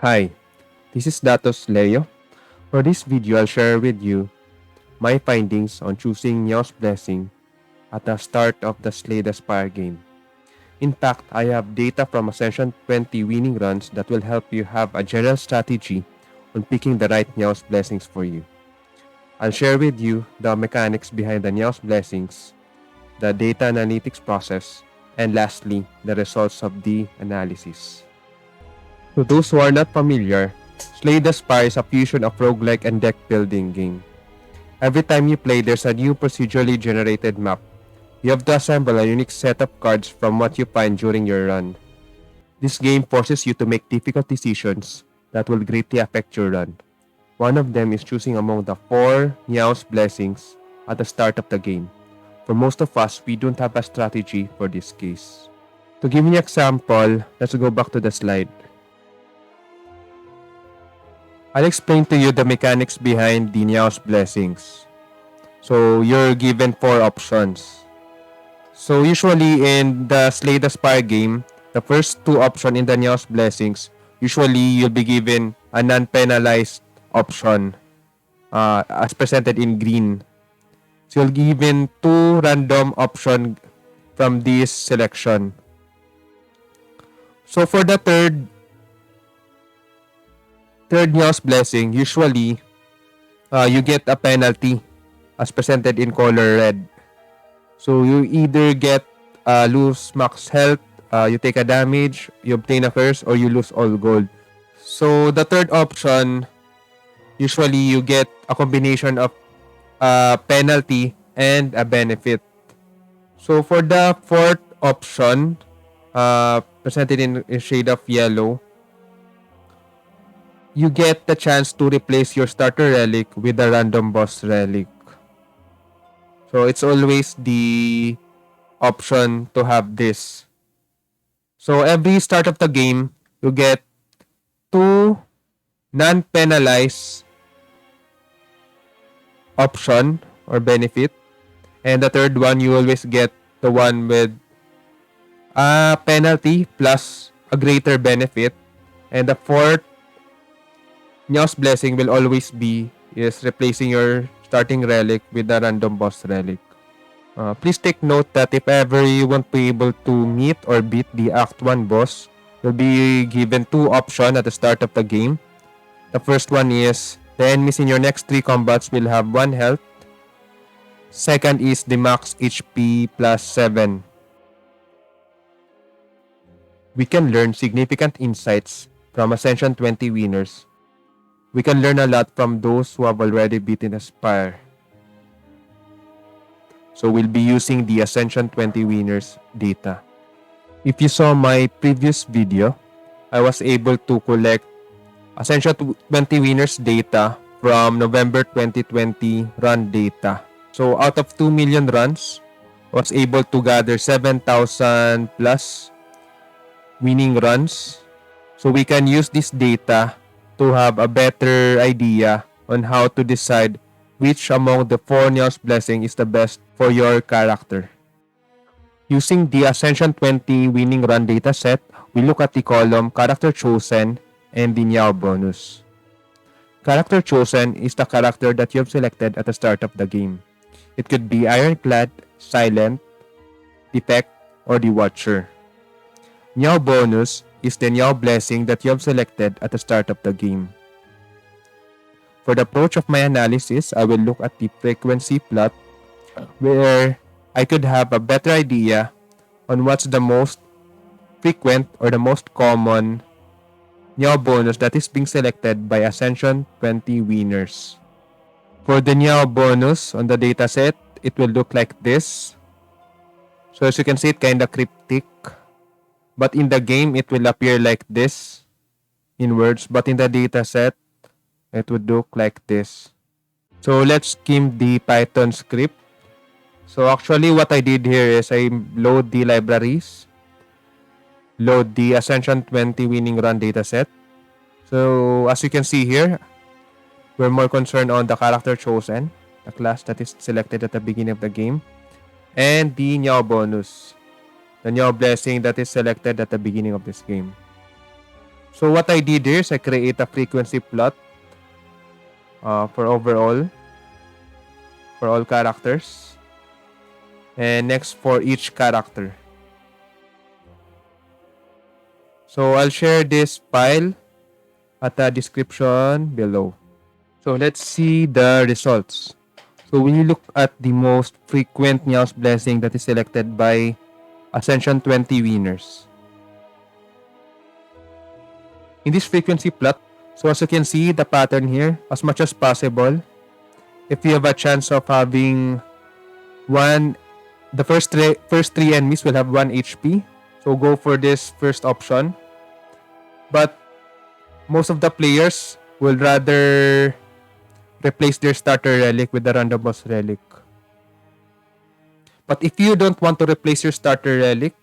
Hi, this is Datos Leo. For this video, I'll share with you my findings on choosing Neow's Blessing at the start of the Slay the Spire game. In fact, I have data from Ascension 20 winning runs that will help you have a general strategy on picking the right Neow's Blessings for you. I'll share with you the mechanics behind the Neow's Blessings, the data analytics process, and lastly, the results of the analysis. To those who are not familiar, Slay the Spire is a fusion of roguelike and deck building game. Every time you play, there's a new procedurally generated map. You have to assemble a unique set of cards from what you find during your run. This game forces you to make difficult decisions that will greatly affect your run. One of them is choosing among the 4 Neow's Blessings at the start of the game. For most of us, we don't have a strategy for this case. To give you an example, let's go back to the slide. I'll explain to you the mechanics behind the Neow's Blessings. So, you're given 4 options. So, usually in the Slay the Spire game, the first 2 options in the Neow's Blessings, usually you'll be given a non-penalized option as presented in green. So, you'll be given 2 random options from this selection. So, for the third Neow's Blessing, usually you get a penalty as presented in color red. So you either get lose max health, you take a damage, you obtain a curse, or you lose all gold. So the third option, usually you get a combination of penalty and a benefit. So for the fourth option, presented in a shade of yellow, you get the chance to replace your starter relic with a random boss relic. So it's always the option to have this. So every start of the game, you get 2 non-penalized option or benefit. And the third one, you always get the one with a penalty plus a greater benefit. And the fourth Neow's Blessing will always be replacing your starting relic with a random boss relic. Please take note that if ever you won't be able to meet or beat the Act 1 boss, you'll be given 2 options at the start of the game. The first one is the enemies in your next 3 combats will have 1 health. Second is the max HP plus 7. We can learn significant insights from Ascension 20 winners. We can learn a lot from those who have already beaten the Spire. So we'll be using the Ascension 20 winners data. If you saw my previous video, I was able to collect Ascension 20 winners data from November 2020 run data. So out of 2 million runs, I was able to gather 7,000 plus winning runs. So we can use this data to have a better idea on how to decide which among the 4 Neow's Blessing is the best for your character. Using the Ascension 20 winning run dataset, we look at the column Character Chosen and the Neow bonus. Character Chosen is the character that you have selected at the start of the game. It could be Ironclad, Silent, Defect, or the Watcher. Neow bonus is the Neow Blessing that you have selected at the start of the game. For the approach of my analysis, I will look at the frequency plot where I could have a better idea on what's the most frequent or the most common Neow bonus that is being selected by Ascension 20 winners. For the Neow bonus on the dataset, it will look like this. So as you can see, it's kind of cryptic. But in the game, it will appear like this in words. But in the dataset, it would look like this. So let's skim the Python script. So actually what I did here is I load the libraries, load the Ascension 20 winning run dataset. So as you can see here, we're more concerned on the character chosen, the class that is selected at the beginning of the game, and the Neow bonus, the Neow Blessing that is selected at the beginning of this game. So what I did here is I create a frequency plot for overall, for all characters. And next for each character. So I'll share this file at the description below. So let's see the results. So when you look at the most frequent Neow's Blessing that is selected by Ascension 20 winners. In this frequency plot, so as you can see the pattern here, as much as possible, if you have a chance of having the first three enemies will have 1 HP. So go for this first option. But most of the players will rather replace their starter relic with the random boss relic. But if you don't want to replace your starter relic,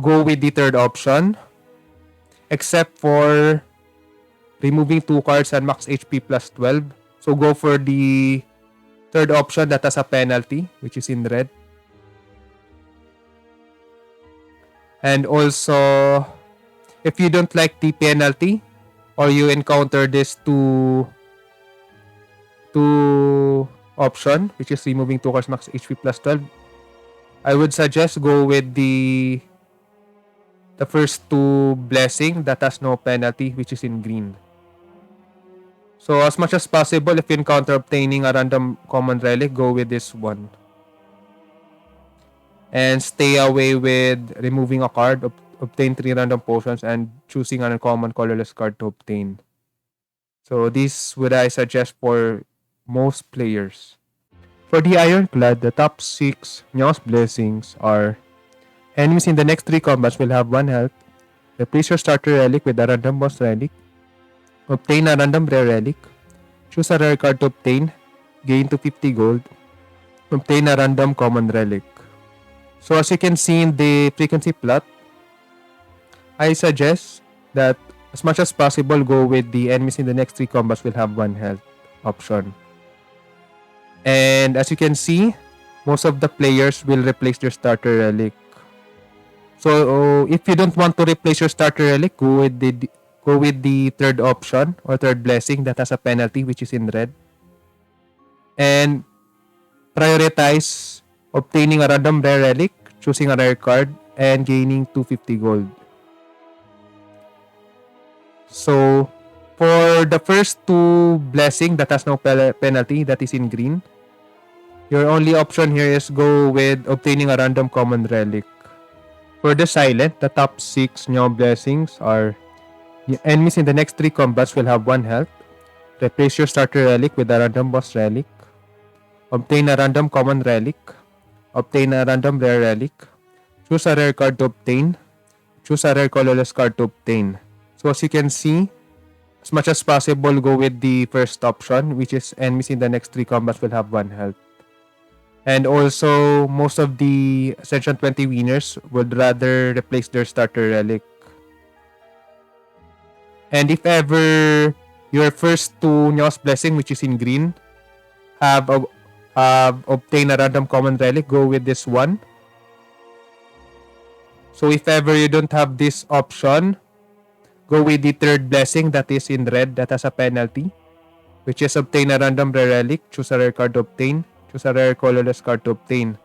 go with the third option. Except for removing 2 cards and max HP plus 12. So go for the third option that has a penalty, which is in red. And also, if you don't like the penalty, or you encounter this two option, which is removing 2 cards max HP plus 12, I would suggest go with the first 2 blessing that has no penalty, which is in green. So as much as possible, if you encounter obtaining a random common relic, go with this one. And stay away with removing a card, obtain 3 random potions, and choosing an uncommon colorless card to obtain. So this would I suggest for most players. For the Ironclad, the top 6 Neow's Blessings are: enemies in the next 3 combats will have 1 health. Replace your starter relic with a random boss relic. Obtain a random rare relic. Choose a rare card to obtain. Gain to 50 gold. Obtain a random common relic. So as you can see in the frequency plot, I suggest that as much as possible, go with the enemies in the next 3 combats will have 1 health option. And as you can see, most of the players will replace their starter relic. So if you don't want to replace your starter relic, go with the third option or third blessing that has a penalty, which is in red. And prioritize obtaining a random rare relic, choosing a rare card, and gaining 250 gold. So for the first 2 blessing that has no penalty, that is in green, your only option here is go with obtaining a random common relic. For the silent, the top 6 Neow Blessings are: enemies in the next 3 combats will have 1 health. Replace your starter relic with a random boss relic. Obtain a random common relic. Obtain a random rare relic. Choose a rare card to obtain. Choose a rare colorless card to obtain. So as you can see, as much as possible, go with the first option, which is enemies in the next 3 combats will have 1 health. And also, most of the Ascension 20 winners would rather replace their starter relic. And if ever your first 2 Neow's Blessing, which is in green, have obtained a random common relic, go with this one. So if ever you don't have this option, go with the third blessing that is in red that has a penalty, which is obtain a random rare relic, choose a rare card to obtain, choose a rare colorless card to obtain.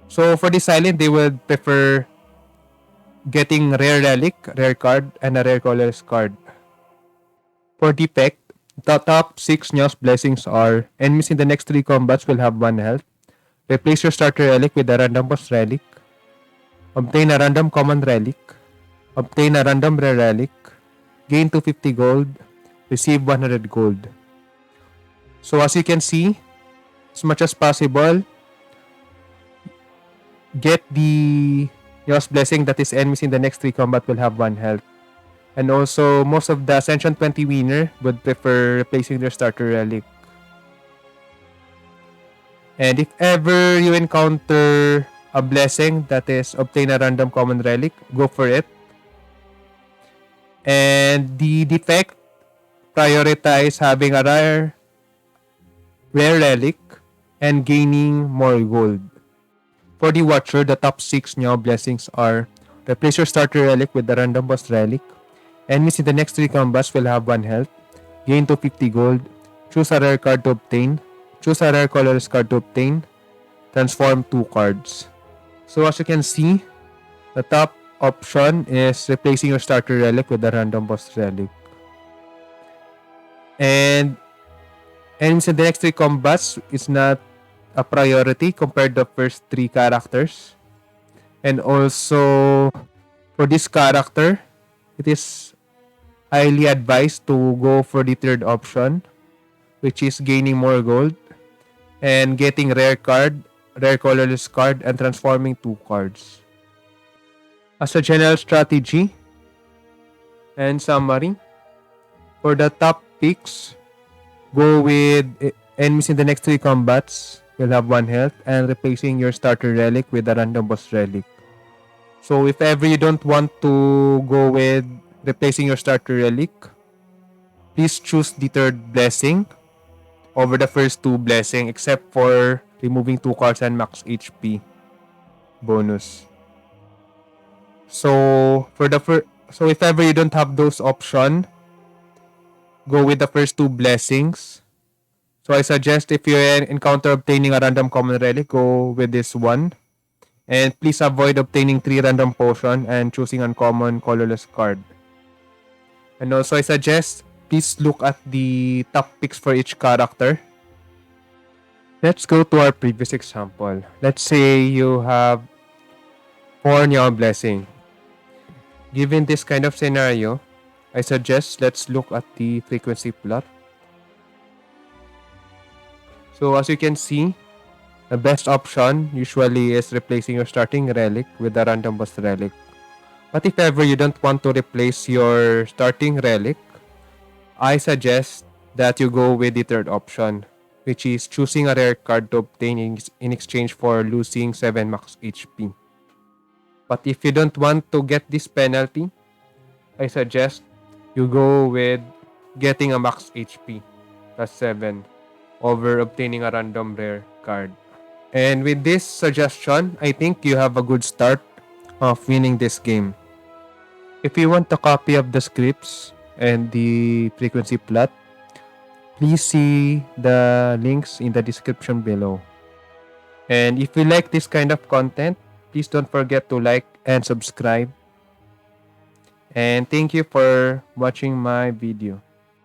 So for the silent, they would prefer getting rare relic, rare card, and a rare colorless card. For Defect, the top 6 Neow's Blessings are: enemies in the next 3 combats will have 1 health. Replace your starter relic with a random boss relic. Obtain a random common relic. Obtain a random rare relic. Gain 250 gold. Receive 100 gold. So as you can see, as much as possible, get the Neow's Blessing that is enemies in the next 3 combat will have 1 health. And also, most of the Ascension 20 winner would prefer replacing their starter relic. And if ever you encounter a blessing that is obtain a random common relic, go for it. And the defect, prioritize having a rare relic and gaining more gold. For the Watcher, the top 6 Neow Blessings are: replace your starter relic with the random boss relic. Enemies in the next 3 combats will have 1 health. Gain 250 gold. Choose a rare card to obtain. Choose a rare colorless card to obtain. Transform 2 cards. So as you can see, the top option is replacing your starter relic with a random boss relic. And enemies in the next 3 combats is not a priority compared to the first 3 characters. And also, for this character, it is highly advised to go for the third option, which is gaining more gold and getting rare card, rare colorless card, and transforming 2 cards. As a general strategy and summary, for the top picks, go with enemies in the next 3 combats will have 1 health and replacing your starter relic with a random boss relic. So if ever you don't want to go with replacing your starter relic, please choose the third blessing over the first 2 blessing, except for removing 2 cards and max HP bonus. So so if ever you don't have those option, go with the first 2 blessings. So I suggest if you encounter obtaining a random common relic, go with this one. And please avoid obtaining 3 random potion and choosing uncommon colorless card. And also I suggest please look at the top picks for each character. Let's go to our previous example. Let's say you have 4 Neow Blessing. Given this kind of scenario, I suggest let's look at the frequency plot. So as you can see, the best option usually is replacing your starting relic with a random boss relic. But if ever you don't want to replace your starting relic, I suggest that you go with the third option, which is choosing a rare card to obtain in exchange for losing 7 max HP. But if you don't want to get this penalty, I suggest you go with getting a max HP plus 7 over obtaining a random rare card. And with this suggestion, I think you have a good start of winning this game. If you want a copy of the scripts and the frequency plot, please see the links in the description below. And if you like this kind of content, please don't forget to like and subscribe. And thank you for watching my video.